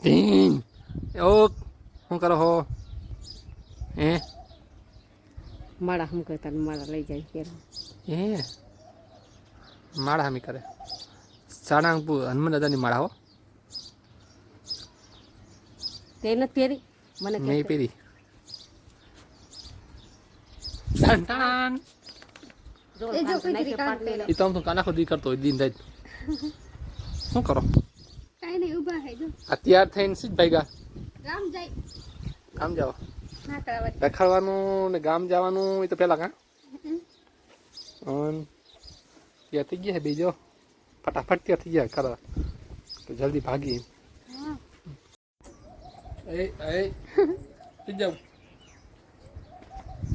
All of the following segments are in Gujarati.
ટીન ઓ શું કરો હો હે માળા શું કરતા માળા લઈ જાય કે હે માળા હમી કરે સાળંગપુર હનુમાન દાદાની માળા હો તે નથી પહેરી મને મેં પહેરી ટાન ટાન એ તો આમ તો કાના ખોદી કરતો હોય દિન રાત શું કરો કાઈ નહીં ઊભા હે જો અત્યાર થઈને સીધ ભાગ્યા ગામ જાય ગામ જાઓ ના કરાવત રખાડવાનું ને ગામ જવાનું એ તો પેલા કાં ત્યાં થઈ ગયા બીજો ફટાફટ ત્યાં થઈ ગયા ખરા તો જલ્દી ભાગી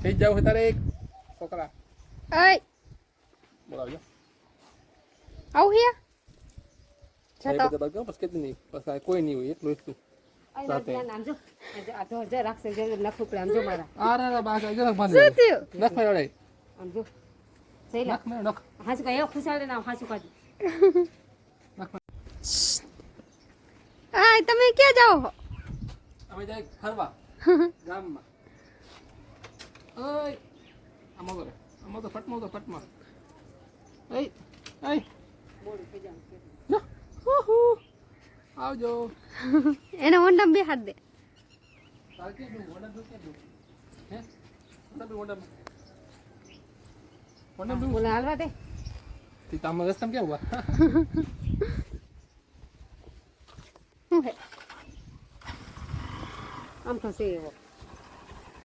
થઈ જાવ તારે એક છોકરા ઓય બોલાવજો આવ હે બસ કેટલી નહીં બસ કોઈ નહીં હોય એટલું એટલું રાખશે નખુકડે આમ જો મારા અરે બાસ શું થયું નખ મેળે આમ જો નખ મેળ નખ હાસુ કા એ ખુશાલે ના હાસુ કાઢી આય તમે ક્યાં જાઓ છો અમે જાય ફરવા ગામમાં ઓય આમાં તો ફટમાં એય એય આવજો એને ઓંડા બે હાથ દે તાર કે દઉં ઓર્ડર દઉં કે દઉં હે ઓર્ડર બોલે હાલવા દે તી તામ રસ્તામાં ક્યાં ઉભા શું હે આમ થશે એવો